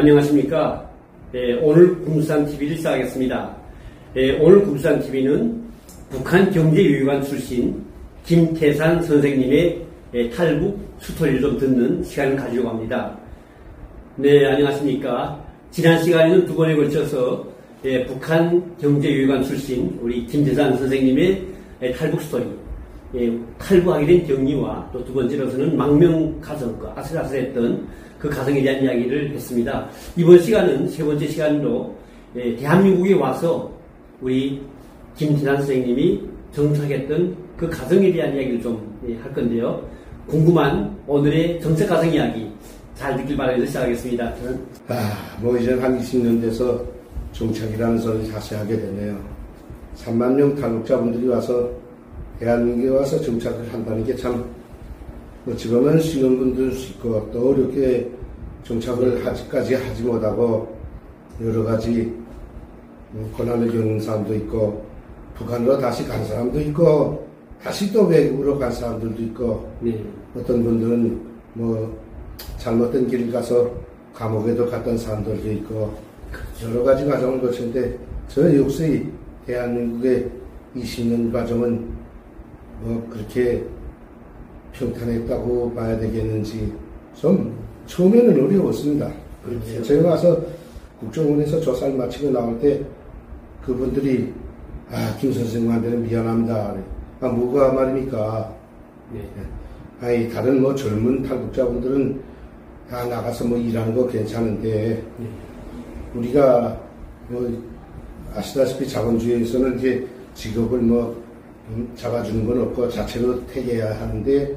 안녕하십니까. 오늘 군부산TV를 시작하겠습니다. 오늘 군부산TV는 북한경제유희관 출신 김태산 선생님의 탈북 스토리를 좀 듣는 시간을 가지려고 합니다. 네, 안녕하십니까. 지난 시간에는 두 번에 걸쳐서 북한경제유희관 출신 우리 김태산 선생님의 탈북 스토리, 탈북하게 된 경위와 또 두 번째로서는 망명 가정과 아슬아슬했던 그 가정에 대한 이야기를 했습니다. 이번 시간은 세 번째 시간으로 대한민국에 와서 우리 김태산 선생님이 정착했던 그 가정에 대한 이야기를 좀 할 건데요. 궁금한 오늘의 정착 가정 이야기 잘 듣길 바라면서 시작하겠습니다. 이제 한 20년 돼서 정착이라는 소리를 다시 하게 되네요. 3만 명 탈북자분들이 와서 대한민국에 와서 정착을 한다는 게 참 지금은 쉬운 분들 수 있고 또 어렵게 정착을 아직까지 하지 못하고 여러 가지 고난을 겪는 사람도 있고 북한으로 다시 간 사람도 있고 다시 또 외국으로 간 사람들도 있고 어떤 분들은 잘못된 길을 가서 감옥에도 갔던 사람들도 있고 여러 가지 과정을 거치는데 저 역시 대한민국의 20년 과정은 그렇게 평탄했다고 봐야 되겠는지 좀 처음에는 어려웠습니다. 그렇죠. 제가 와서 국정원에서 조사를 마치고 나올 때 그분들이 김 선생님한테는 미안합니다. 뭐가 말입니까? 아니 다른 젊은 탈북자분들은 다 나가서 일하는 거 괜찮은데 우리가 아시다시피 자본주의에서는 이제 직업을 잡아주는 건 없고 자체로 택해야 하는데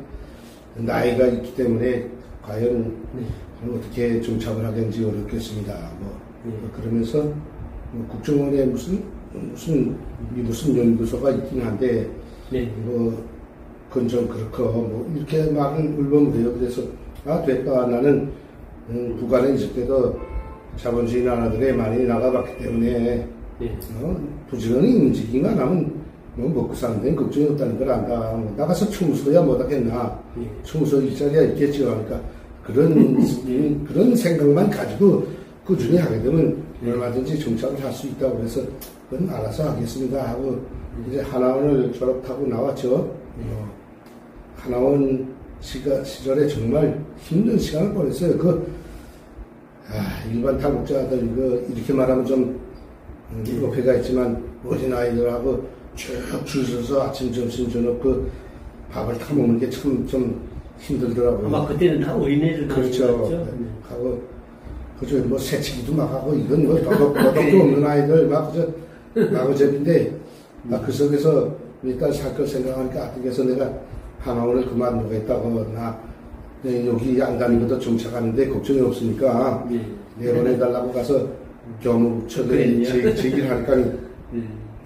나이가 있기 때문에 과연 어떻게 정착을 하겠는지 어렵겠습니다. 그러면서 국정원에 무슨 연구소가 있긴 한데 그건 좀 그렇고 이렇게 말은 울범돼요. 그래서 됐다. 나는 북한에 있을 때도 자본주의 나라들에 많이 나가봤기 때문에 부지런히 움직이기만 하면 먹고 사는 데는 걱정이 없다는 걸 안다. 나가서 청소야 못하겠나. 청소 일자리가 있겠지요. 그러니까 그런 생각만 가지고 꾸준히 하게 되면 얼마든지 정착을 할 수 있다고 그래서 그건 알아서 하겠습니다 하고 이제 하나원을 졸업하고 나왔죠. 하나원 시절에 정말 힘든 시간을 보냈어요. 일반 탈북자들 이렇게 말하면 좀 어폐가 있지만 어린아이들하고 쭉 줄 서서 아침, 점심, 저녁 밥을 타 먹는 게 참 좀 힘들더라고요. 아마 그때는 다 어린애들 그렇죠. 하고 그저 새치기도 막 하고 이건 도덕도 없는 아이들 마구잡인데 그 속에서 일단 살 걸 생각하니까 그래서 내가 하나원을 그만두겠다고 여기 안 가는 것도 정착하는데 걱정이 없으니까 내보내달라고 가서 교무처에 제기를 하니까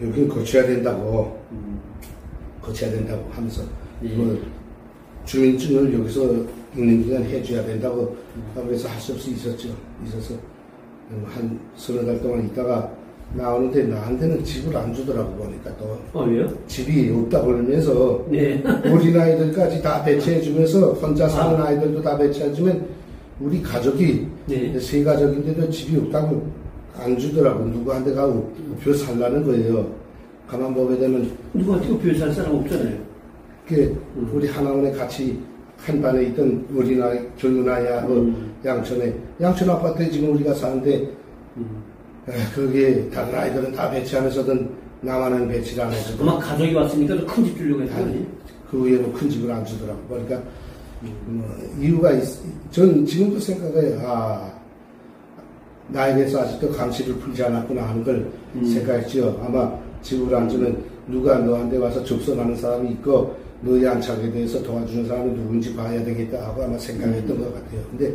여기는 거쳐야 된다고 하면서 주민증을 여기서 있는 기간 해줘야 된다고 그래서 할 수 없이 있어서 한 30달 동안 있다가 나오는데 나한테는 집을 안 주더라고 보니까 또 왜요? 집이 없다 그러면서 어린아이들까지 다 배치해주면서 혼자 사는 아이들도 다 배치해주면 우리 가족이 세 가족인데도 집이 없다고 안 주더라고. 누구한테 가고 벼 살라는 거예요. 가만 보게 되면 누구한테 벼 살 사람 없잖아요. 우리 하나원에 같이 한 반에 있던 어린아이, 젊은 아이하고 양천 아파트에 지금 우리가 사는데 거기에 다른 아이들은 다 배치하면서든 나만은 배치를 안 해서 아마 가족이 왔으니까 큰 집 주려고 했더니 그 위에는 큰 집을 안 주더라고. 그러니까 이유가 전 지금도 생각해요. 나에 대해서 아직도 감시를 풀지 않았구나 하는 걸 생각했죠. 아마 집을 안 주면 누가 너한테 와서 접선하는 사람이 있고 너의 안착에 대해서 도와주는 사람이 누군지 봐야 되겠다 하고 아마 생각했던 것 같아요. 근데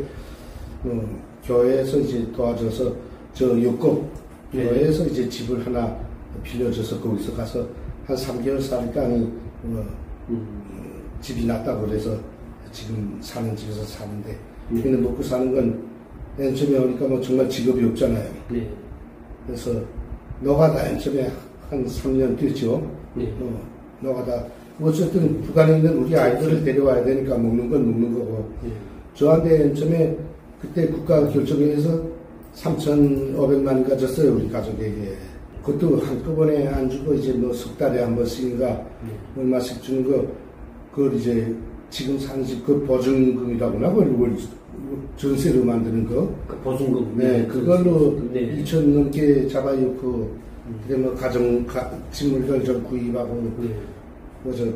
교회에서 이제 도와줘서 저 육곡 교회에서 이제 집을 하나 빌려줘서 거기서 가서 한 3개월 사니까 집이 났다고 그래서 지금 사는 집에서 사는데 근데 먹고 사는 건 맨 처음에 오니까 정말 직업이 없잖아요. 그래서 노가다 맨 처음에 한 3년 됐죠. 노가다 어쨌든 북한에 있는 우리 아이들을 데려와야 되니까 먹는 건 먹는 거고 저한테 맨 처음에 그때 국가 결정회에서 3,500만인가 줬어요, 우리 가족에게. 그것도 한꺼번에 안 주고, 이제 뭐 석 달에 한 번씩인가, 얼마씩 주는 거, 그걸 이제 지금 사는 집 그 보증금이라고나, 그걸 전세로 만드는 거. 그 보증금. 네, 그걸로 네. 2천 넘게 잡아놓고, 그래 뭐 식물들 좀 구입하고, 뭐저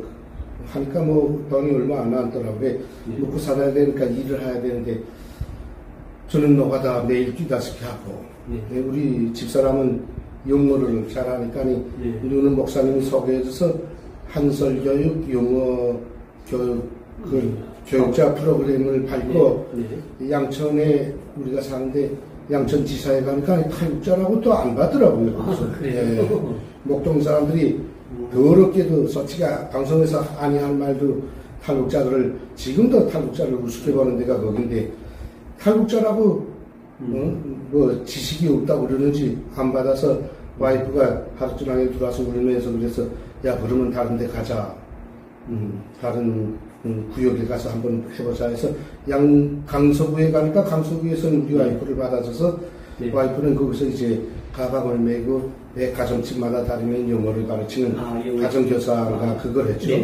하니까 뭐 돈이 얼마 안 나더라고요. 먹고 살아야 되니까 일을 해야 되는데, 저는 노가다 매일 뛰다시피 하고, 우리 집사람은 영어를 잘하니까, 우리는 목사님이 소개해줘서 한설교육, 영어 교육, 교육자 프로그램을 밟고, 양천에 우리가 사는데, 양천지사에 가니까 탈북자라고 또 안 받더라고요. 그래요? 목동 사람들이 더럽게도 솔직히 방송에서 아니 할 말도 탈북자들을, 지금도 탈북자를 우습게 보는 데가 거긴데, 탈북자라고 뭐 지식이 없다고 그러는지 안 받아서 와이프가 하루 종일 들어와서 울면서 그래서, 야 그러면 다른 데 가자, 다른 구역에 가서 한번 해보자 해서 강서구에 가니까, 강서구에서는 우리 와이프를 받아줘서 와이프는 거기서 이제 가방을 메고 내 가정집마다 다니면 영어를 가르치는 가정교사가 그걸 했죠.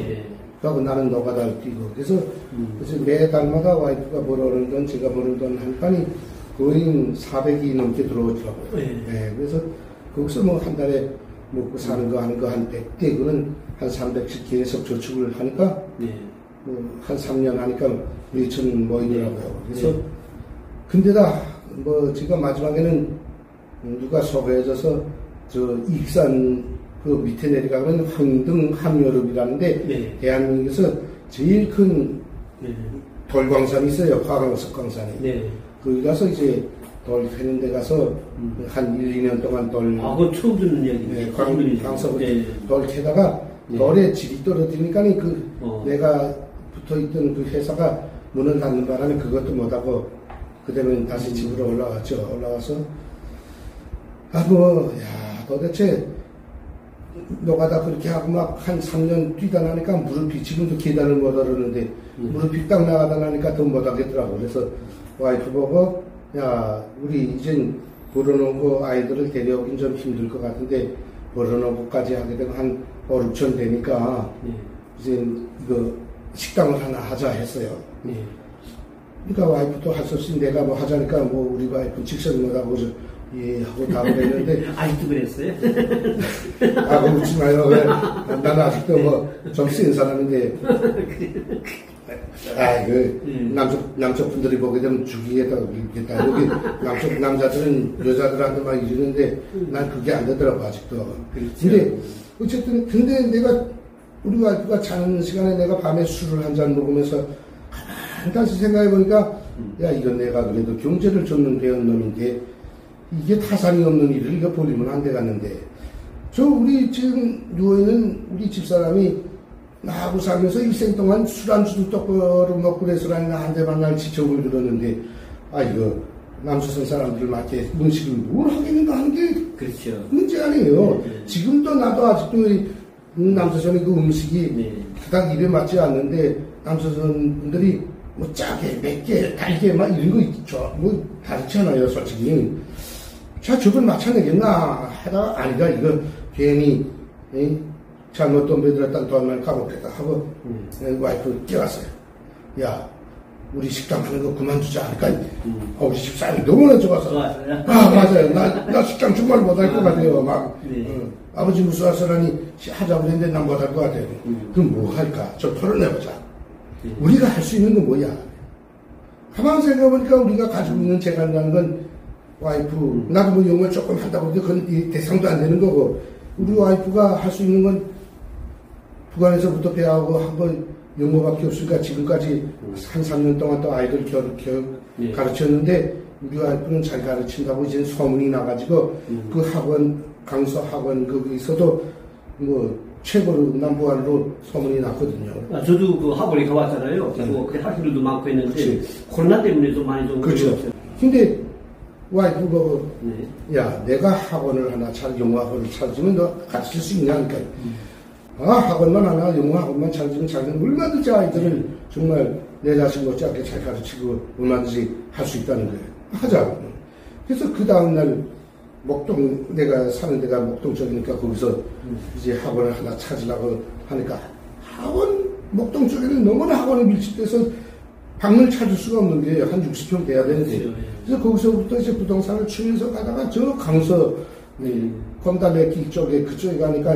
그리고 나는 노가다를 뛰고, 그래서 매 달마다 와이프가 벌어오는 돈, 제가 버는 돈 하니까 거의 400이 넘게 들어오더라고요. 그래서 거기서 뭐 한 달에 먹고 사는 거 하는 거 한 100대, 그는 한 300씩 계속 저축을 하니까, 뭐 한 3년 하니까 2천 모이더라고요. 그래서, 근데다, 뭐, 제가 마지막에는 누가 소개해줘서, 저, 익산 그 밑에 내려가면 황등 함여름이라는데, 대한민국에서 제일 큰 돌광산이 있어요. 화강석 광산이. 거기 가서 이제 돌 캐는 데 가서 한 1, 2년 동안 그건 처음 듣는 얘기네. 광석을 돌 캐다가 돌에 질이 떨어지니까 내가 붙어 있던 그 회사가 문을 닫는 바람에 그것도 못하고, 그다음에 다시 집으로 올라왔죠. 올라와서, 도대체, 노가다 그렇게 하고 막 한 3년 뛰다 나니까 무릎이, 지금도 계단을 못 오르는데, 무릎이 딱 나가다 나니까 더 못 하겠더라고. 그래서 와이프 보고, 야, 우리 이젠 벌어놓고 아이들을 데려오긴 좀 힘들 것 같은데, 벌어놓고까지 하게 되면 한 5, 6천 되니까, 이제 이거 식당을 하나 하자 했어요. 그러니까 와이프도 할 수 없이 내가 뭐 하자니까 뭐 우리 와이프 직접 못하고 하고 답을 했는데. 아직도 그랬어요? 그거 웃지 마요. 나는 아직도 뭐 좀 센 사람인데. 남쪽 분들이 보게 되면 죽이겠다, 죽이겠다. 여기 남쪽 남자들은 여자들한테 막 이러는데 난 그게 안 되더라고, 아직도. 근데, 어쨌든, 내가, 우리 와이프가 자는 시간에 내가 밤에 술을 한 잔 먹으면서 가만히 다시 생각해보니까, 야, 이건 내가 그래도 경제를 쫓는 배운 놈인데, 이게 타산이 없는 일을 이거 버리면 안 되겠는데, 우리 지금 누워있는 우리 집사람이 나하고 살면서 일생 동안 술 안주도 똑바로 먹고 레스토랑에 한 대만 날 지쳐볼 들었는데, 이거 남조선 사람들 맞게 음식을 뭘 하겠는가 하는 게 그렇죠. 문제 아니에요. 지금도 나도 아직도 남조선의 그 음식이 그닥 입에 맞지 않는데, 남조선 분들이 뭐 짜게, 맵게, 달게 막 이런 거 있죠. 뭐 다르잖아요, 솔직히. 자, 저걸 맞춰내겠나 하다가, 아니다, 이거 괜히 잘못 돈 베들었다는 돈만 까먹겠다 하고 와이프 깨웠어요. 야, 우리 식당 하는 거 그만두자 하니까 우리 집사람이 너무나 좋아서. 맞아요. 나 식당 정말 못할 것 같아요. 막 아버지 무수하서라니 하자고 했는데 난 못할 것 같아요. 그럼 뭐 할까? 좀 털어내보자. 우리가 할 수 있는 건 뭐야? 가만 생각해보니까 우리가 가지고 있는 재간이라는 건 와이프, 나도 뭐 영어 조금 한다고 해도 그건 대상도 안 되는 거고, 우리 와이프가 할 수 있는 건 북한에서부터 배우고 한 번 영어밖에 없으니까 지금까지 한 3년 동안 또 아이들 가르쳤는데, 우리 와이프는 잘 가르친다고 이제 소문이 나가지고 그 학원, 강서 학원 거기서도 뭐 최고로 넘버원으로 소문이 났거든요. 저도 그 학원에 가봤잖아요. 그 할 일도 많고 했는데, 그치. 코로나 때문에 좀 많이 좀. 그렇죠. 근데 와이프 보고, 야, 내가 학원을 하나 영어 학원을 찾으면 너 가르칠 수 있냐? 그러니까. 학원만 하나, 영어 학원만 찾으면 자기는 얼마든지 아이들을 정말 내 자식 못지않게 잘 가르치고 얼마든지 할 수 있다는 거예요. 하자. 그래서 그 다음날 내가 사는 데가 목동 쪽이니까 거기서 이제 학원을 하나 찾으려고 하니까 목동 쪽에는 너무나 학원이 밀집돼서 방을 찾을 수가 없는 게 한 60평 돼야 되는데. 그래서 거기서부터 이제 부동산을 치면서 가다가 저 강서, 건달래 길 쪽에 그쪽에 가니까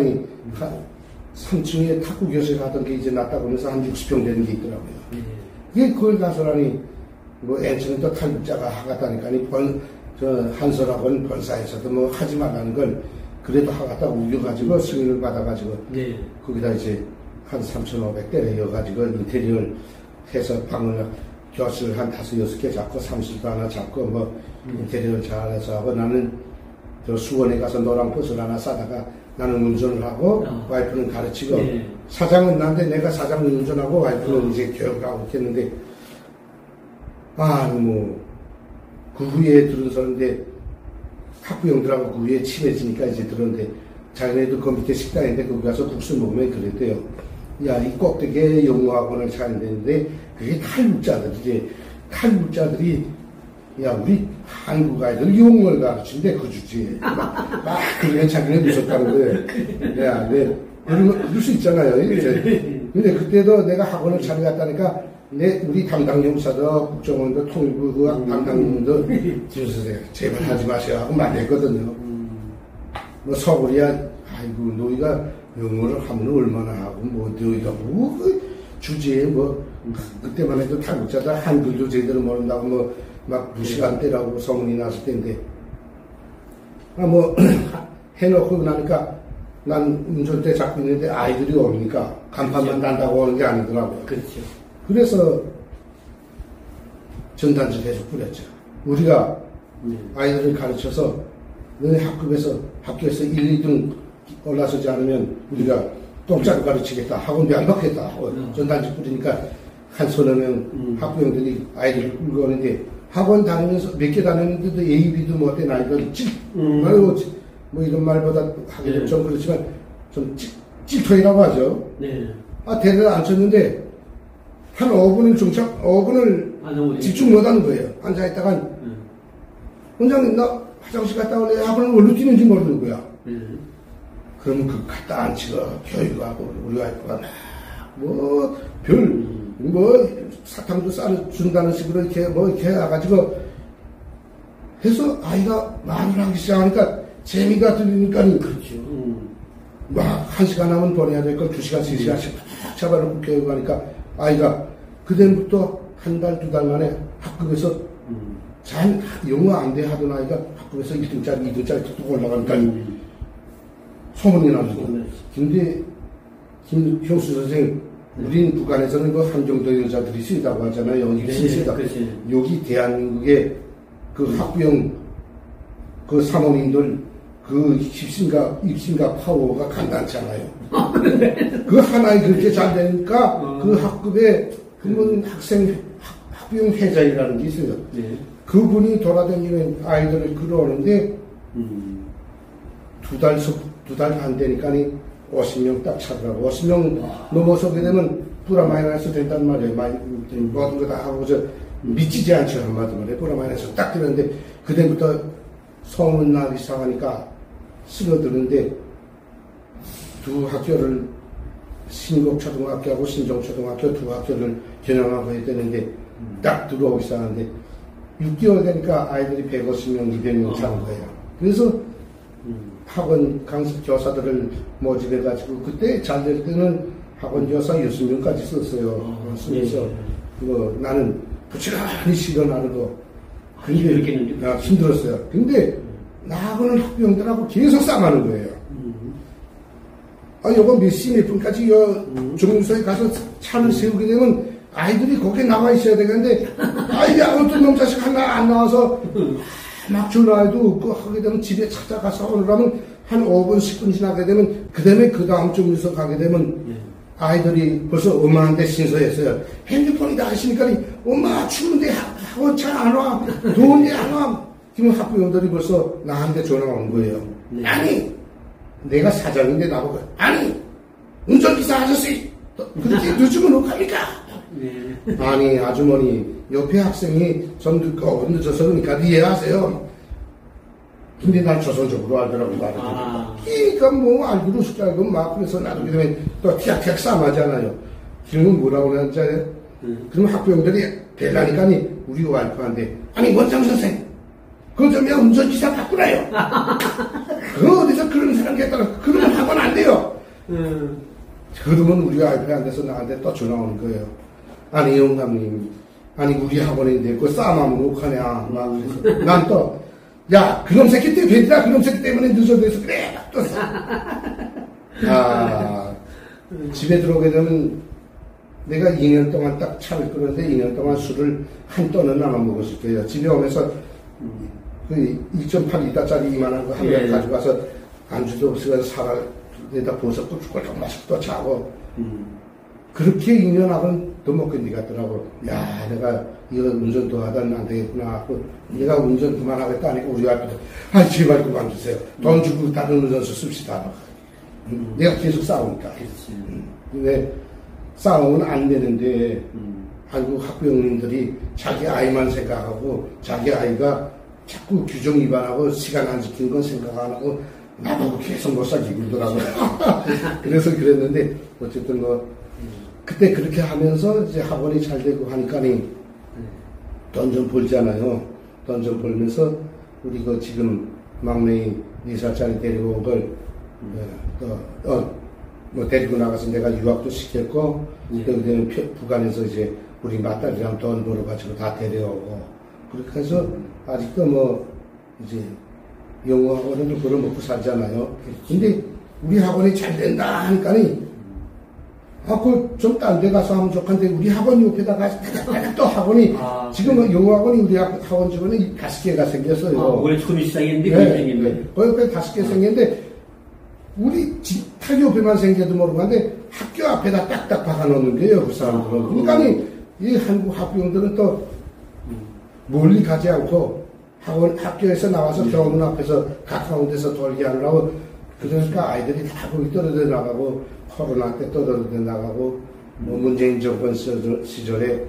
3층에 탁구 교실 하던 게 이제 났다고 하면서 한 60평 되는 게 있더라고요. 이게 그걸 가서라니, N층은 또 탈북자가 하겠다니까, 한설학원 본사에서도 하지 말라는 걸 그래도 하겠다 우겨가지고 승인을 받아가지고, 거기다 이제 한 3,500대 내어가지고 인테리어를 해서 방을 교실 한 5-6개 잡고 사무실도 하나 잡고 인테리어를 잘해서 하고 나는 저 수원에 가서 노랑버스를 하나 싸다가 나는 운전을 하고 와이프는 가르치고 사장은 나인데 내가 사장을 운전하고 와이프는 이제 교육을 하고 있겠는데 그 후에 들은 소리인데 학부형들하고 그 후에 친해지니까 이제 들었는데 자기네도 그 밑에 식당인데 거기 가서 국수 먹으면 그랬대요. 야, 이 꼭대기에 영어학원을 차야 되는데, 그게 탈북자들이, 야, 우리 한국 아이들 영어를 가르치는데 그 주지. 그러면 자기네 무섭다는 거예요. 야, 그럴 수 있잖아요. 근데 그때도 내가 학원을 차려갔다니까, 우리 담당 용사도, 국정원도, 통일부 그 담당님도, 김선생, 제발 하지 마세요 하고 말했거든요. 서울이야, 아이고, 너희가 영어를 하면 얼마나 하고, 너희가 그 주제에 그때만 해도 탈북자들 한글도 제대로 모른다고 막 무시간대라고 소문이 났을 텐데, 해놓고 나니까 난 운전대 잡고 있는데 아이들이 오니까 간판만 단다고 오는 게 아니더라고요. 그렇죠. 그래서 전단지 계속 뿌렸죠. 우리가 아이들을 가르쳐서 너네 학교에서 1, 2등 올라서지 않으면 우리가 똥자루 가르치겠다, 학원비 안 받겠다 전단지 뿌리니까 한 서너 명 학부형들이 아이들을 끌고 오는데 학원 다니면서 몇 개 다녔는데도 A비도 못된 아이들 이런 말보다 하기는 좀 그렇지만 좀 찔토이라고 하죠. 대를 안 쳤는데 한 5분을 집중 못하는 거예요. 앉아있다가 원장님 나 화장실 갔다 올래? 학원을 어디로 뛰는지 모르는 거야. 그러면 갔다 앉히고 교육하고 우리 와이프가 사탕도 준다는 식으로 이렇게 해가지고 해서 아이가 말을 하기 시작하니까 재미가 들리니까 그렇죠. 1시간 하면 보내야 될 걸 2시간, 3시간씩 잡아놓고 교육하니까 아이가 그때부터 한 달, 2달 만에 학급에서 잘 영어 안 돼 하던 아이가 학급에서 1등짜리, 2등짜리 툭툭 올라가니까 소문이 나죠. 근데 김형수 선생, 우린 북한에서는 그 한정도 여자들이 쓰이다고 하잖아요. 입시다. 여기 대한민국의 그 학부형 그 사모님들 그 입신가 파워가 간단찮아요. 그 하나에 그렇게 잘 되니까 그 학급에 그분 학부형 회장이라는 게 있어요. 그분이 돌아다니는 아이들을 끌어오는데 두 달 안 되니까 50명 딱 차더라고. 50명 넘어서게 되면 플러마이너스 된단 말이에요. 모든 거 다 하고 미치지 않죠. 한마디로 플러마이너스 딱 되는데 그때부터 소문나기 시작하니까 쓰러드는데 두 학교를 신곡초등학교하고 신정초등학교 두 학교를 겨냥하고 해야 되는데 딱 들어오기 시작하는데 6개월 되니까 아이들이 150명, 200명 차는 거예요. 그래서 학원 강습 교사들을 모집해가지고 그때 잘 될 때는 학원 교사 6명까지 썼어요. 쓰면서 나는 부지런히 실현하려고 힘들었어요. 근데 나하고는 학부형들하고 계속 싸가는 거예요. 요거 몇 시 몇 분까지 정류소에 가서 차를 세우게 되면 아이들이 거기에 나와 있어야 되는데 어떤 놈자식 하나 안 나와서 막 전화해도 없고 하게 되면 집에 찾아가서 오느라면 한 5분 10분 지나게 되면 그 다음에 그 다음 정류소 가게 되면 아이들이 벌써 엄마한테 신소했어요. 핸드폰이 다 하시니까 엄마 추운데 학원 잘 안 와. 더운데 안 와. 그러면 학부형들이 벌써 나한테 전화가 온 거예요. 아니 내가 사장인데 나보고 아니 운전기사 아저씨 그렇게 늦으면 어떡합니까? 아니 아주머니 옆에 학생이 좀 늦어서 그러니까 이해하세요. 근데 난 조선족으로 알더라고, 말을. 그러니까 뭐, 알고도 쉽게 알고 막, 그래서 나도 그다음에 또 티악티악 싸움하잖아요. 그러면 뭐라고 그러는지 알아요? 그러면 학부형들이 대라니까니 우리 와이프한테, 아니, 원장 선생, 그거 좀 운전기사 바꾸라요. 그거 어디서 그런 사람이 했다가, 그러면 학원 안 돼요. 그러면 우리 와이프한테서 나한테 또 전화 오는 거예요. 아니, 영감님, 아니, 우리 학원인데, 그거 싸움하면 욕하냐. 막, 그래서. 난 또, 야, 그놈 새끼 때문에, 괜찮아. 그놈 새끼 때문에 늦어져서 그래. 또. 집에 들어오게 되면, 내가 2년 동안 딱 차를 끄는데, 2년 동안 술을 한 돈은 나눠 먹었을 거예요. 집에 오면서, 그 1.8리터짜리 이만한 거 한 병 가져가서, 안주도 없으면 사과에다 부어서 꿀꿀꿀 마시고 또 자고, 그렇게 2년 하면 더 못 견디겠더라고. 야, 내가 이거 운전도 하다는 안 되겠구나. 내가 운전 그만하겠다 하니까 우리 와이프도, 아, 제발 그만두세요. 돈 주고 다른 운전수 씁시다. 내가 계속 싸우니까. 근데 싸우면 안 되는데, 한국 학부형님들이 자기 아이만 생각하고, 자기 아이가 자꾸 규정 위반하고, 시간 안 지키는 건 생각 안 하고, 나보고 계속 못 살게 굴더라고요. 그래서 그랬는데, 어쨌든 뭐, 그때 그렇게 하면서 이제 학원이 잘 되고 하니까니 돈 좀 벌잖아요. 돈 좀 벌면서 우리 그 지금 막내 4살짜리 데리고 온 걸 뭐 데리고 나가서 내가 유학도 시켰고 그다음에 북한에서 이제 우리 맏딸이랑 돈 벌어가지고 다 데려오고 그렇게 해서 아직도 뭐 이제 영어 학원은 그걸 먹고 살잖아요. 근데 우리 학원이 잘 된다 하니까니 그걸 좀 딴 데 가서 하면 좋겠는데, 우리 학원 옆에다가 또 학원이, 지금 영어 학원이 우리 학원 주변에 5개가 생겼어요. 원래 처음 시작했는데, 그게 생겼네. 그 옆에 5개 생겼는데, 우리 집탁 옆에만 생겨도 모르겠는데, 학교 앞에다 딱딱 박아놓는 거예요, 그 사람들은. 그러니까 이 한국 학부형들은 또 멀리 가지 않고, 학교에서 나와서 병원 앞에서 가까운 데서 돌게 하려고, 그러니까 아이들이 다 거기 떨어져 나가고, 코로나 때 떨어져 나가고, 뭐 문재인 정권 시절에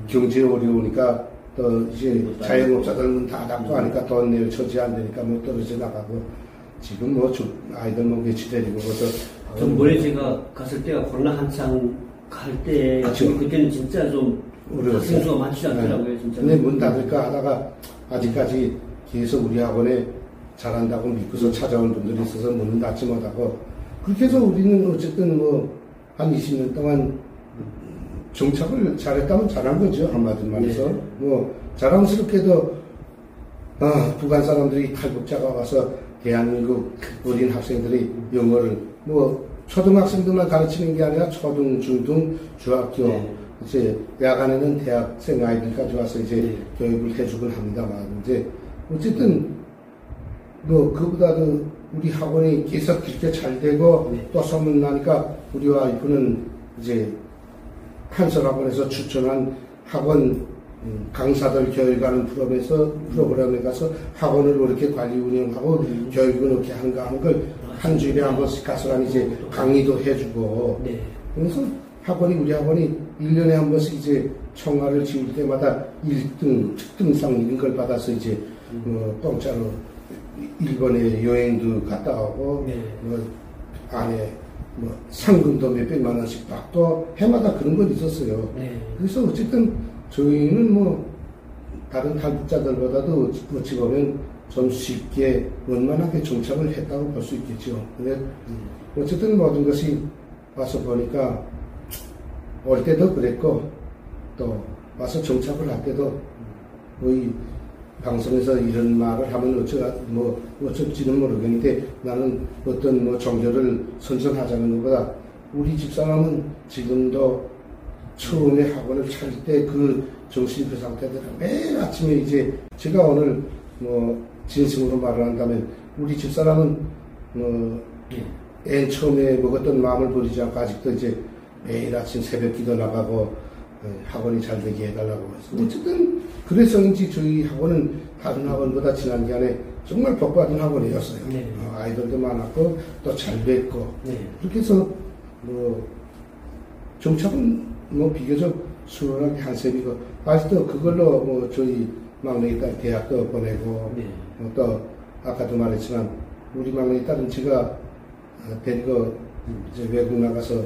경제 어려우니까 또 이제 자영업자들 문 다 닫고 하니까 돈 내일 처지 안 되니까 뭐 떨어져 나가고, 지금 뭐 아이들 뭐 며칠 데리고 가서. 전번에 제가 갔을 때가 코로나 한창 갈 때, 그때는 진짜 좀 학생 수가 많지 않더라고요, 진짜. 근데 문 닫을까 하다가 아직까지 계속 우리 학원에 잘한다고 믿고서 찾아온 분들이 있어서 문은 닫지 못하고, 그렇게 해서 우리는 어쨌든 뭐 한 20년 동안 정착을 잘했다면 잘한 거죠, 한마디로 말해서. 뭐 자랑스럽게도 북한 사람들이 탈북자가 와서 대한민국 어린 학생들이 영어를 뭐 초등학생들만 가르치는 게 아니라 초등, 중등, 중학교 이제 야간에는 대학생 아이들까지 와서 이제 교육을 해주곤 합니다만, 이제 어쨌든 뭐 그보다도 우리 학원이 계속 그렇게 잘 되고 또 소문나니까 우리 와이프는 이제 한설학원에서 추천한 학원 강사들 교육하는 프로그램에 가서 학원을 어떻게 관리 운영하고 교육을 어떻게 하는가 하는 걸 한 주일에 한 번씩 가서 이제 강의도 해주고, 그래서 우리 학원이 1년에 한 번씩 이제 총알을 지울 때마다 1등 특등상 이런 걸 받아서 이제 공짜로 일본에 여행도 갔다 오고, 안에 상금도 몇백만 원씩 받고, 해마다 그런 건 있었어요. 그래서 어쨌든 저희는 뭐 다른 탈북자들보다도 어찌 보면 좀 쉽게 원만하게 정착을 했다고 볼 수 있겠죠. 근데 어쨌든 모든 것이 와서 보니까 올 때도 그랬고, 또 와서 정착을 할 때도 거의 방송에서 이런 말을 하면 어쩔지는 모르겠는데, 나는 어떤 뭐 종교를 선전하자는 것보다 우리 집사람은 지금도 처음에 학원을 차릴 때 그 정신 그 상태대로 매일 아침에 이제 제가 오늘 뭐 진심으로 말을 한다면 우리 집사람은 맨 처음에 먹었던 마음을 버리지 않고 아직도 이제 매일 아침 새벽 기도 나가고 학원이 잘 되게 해달라고 해서 어쨌든 그래서인지 저희 학원은 다른 학원보다 지난 기간에 정말 복받은 학원이었어요. 아이들도 많았고 또 잘 됐고 그렇게 해서 뭐 정착은 뭐 비교적 수월하게 한 셈이고, 아직도 그걸로 뭐 저희 막내 딸 대학도 보내고 또 아까도 말했지만 우리 막내 딸은 제가 데리고 이제 외국 나가서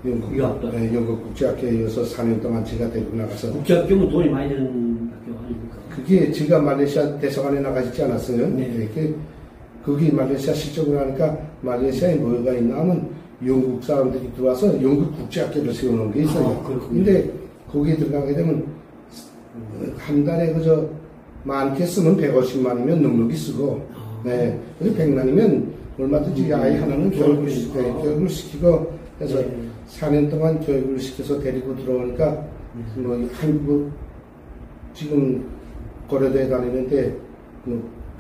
영국 국제학교에서 4년 동안 제가 데리고 나가서 국제학교면 돈이 많이 드는 학교 아닙니까? 그게 제가 말레이시아 대사관에 나가 있지 않았어요. 네. 거기 말레이시아 실적을 하니까 말레이시아에 뭐가 있나 하면 영국 사람들이 들어와서 영국 국제학교를 세우는 게 있어요. 근데 거기에 들어가게 되면 한 달에 그저 많게 쓰면 150만이면 넉넉히 쓰고, 네. 그래서 100만이면 얼마든지 아이 하나는 교육을 시키고, 그래서 4년 동안 교육을 시켜서 데리고 들어오니까, 뭐, 한국, 지금 고려대에 다니는데,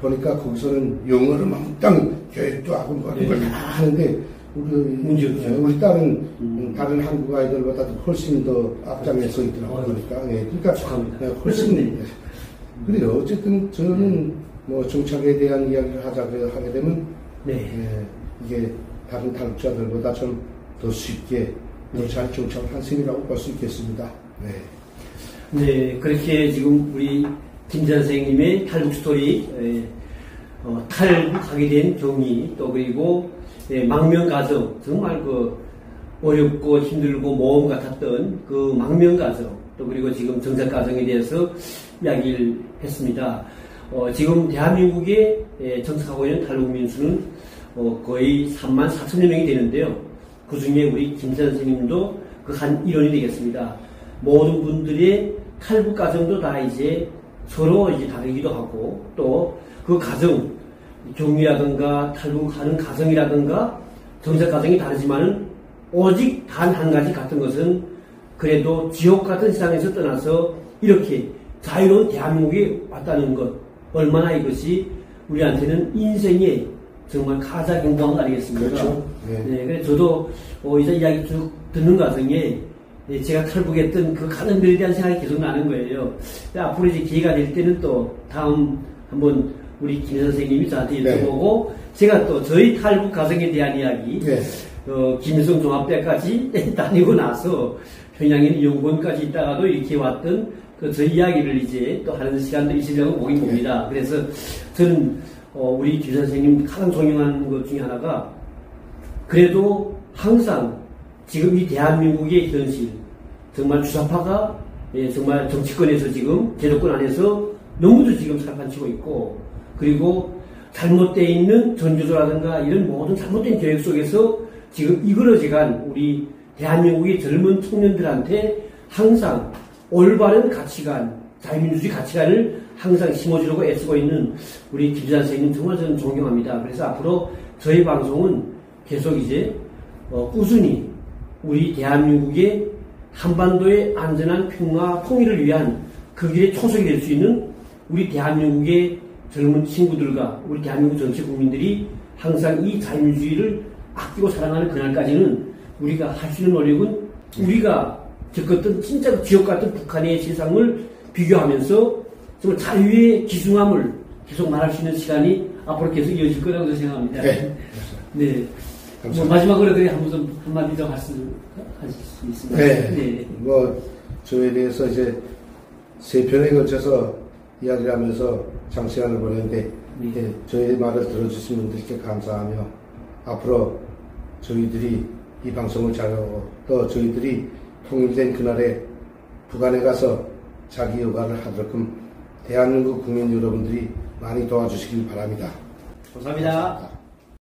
보니까 거기서는 영어를 막땅 교육도 하고 뭐 하는 걸 다 하는데, 우리 딸은 다른 한국 아이들보다도 훨씬 더 앞장에 서 있더라고요. 그러니까. 네. 그러니까 훨씬, 그래요. 어쨌든 저는 뭐 정착에 대한 이야기를 하게 되면, 이게 다른 탈북자들보다 좀 더 쉽게 더 잘 정착한 셈이라고 볼 수 있겠습니다. 네, 그렇게 지금 우리 김 선생님의 탈북 스토리, 탈북하게 된 경위, 또 그리고 망명 과정, 정말 그 어렵고 힘들고 모험 같았던 그 망명 과정, 또 그리고 지금 정착 과정에 대해서 이야기를 했습니다. 지금 대한민국에 정착하고 있는 탈북 민수는 거의 3만 4천여 명이 되는데요. 그 중에 우리 김 선생님도 그 한 일원이 되겠습니다. 모든 분들의 탈북 과정도 다 이제 서로 이제 다르기도 하고, 또 그 과정, 경위라든가 탈북하는 과정이라든가 정착 과정이 다르지만은 오직 단 한 가지 같은 것은 그래도 지옥 같은 세상에서 떠나서 이렇게 자유로운 대한민국에 왔다는 것, 얼마나 이것이 우리한테는 인생의 정말 가장 행복한 거 아니겠습니까? 그렇죠. 네, 그래서 저도 이제 이야기 쭉 듣는 과정에 제가 탈북했던 그 가는들에 대한 생각이 계속 나는 거예요. 앞으로 이제 기회가 될 때는 또 다음 한번 우리 김 선생님이 저한테 여쭤보고 제가 또 저희 탈북 과정에 대한 이야기, 김일성 종합대까지 다니고 나서 평양에 있는 연구원까지 있다가도 이렇게 왔던 그 저희 이야기를 이제 또 하는 시간도 있으려고 보긴 봅니다. 그래서 저는 우리 김 선생님 가장 존경하는 것 중에 하나가 그래도 항상 지금 이 대한민국의 현실, 정말 주사파가 정말 정치권에서 지금 제도권 안에서 너무도 지금 살판치고 있고, 그리고 잘못되어 있는 전교조라든가 이런 모든 잘못된 교육 속에서 지금 이끌어져간 우리 대한민국의 젊은 청년들한테 항상 올바른 가치관, 자유민주주의 가치관을 항상 심어주려고 애쓰고 있는 우리 김 선생님 정말 저는 존경합니다. 그래서 앞으로 저희 방송은 계속 이제 꾸준히 우리 대한민국의 한반도의 안전한 평화 통일을 위한 그 길의 초석이 될 수 있는 우리 대한민국의 젊은 친구들과 우리 대한민국 전체 국민들이 항상 이 자유민주주의를 아끼고 사랑하는 그날까지는 우리가 할 수 있는 노력은 우리가 겪었던 진짜 지옥 같은 북한의 세상을 비교하면서 정말 자유의 기중함을 계속 말할 수 있는 시간이 앞으로 계속 이어질 거라고 생각합니다. 네. 뭐 마지막으로 한마디 더 말씀하실 수 있습니다. 네. 뭐 저에 대해서 이제 3편에 걸쳐서 이야기를 하면서 장시간을 보냈는데 저희 말을 들어주신 분들께 감사하며 앞으로 저희들이 이 방송을 잘하고 또 저희들이 통일된 그날에 북한에 가서 자기 여가를 하도록끔 대한민국 국민 여러분들이 많이 도와주시길 바랍니다. 감사합니다.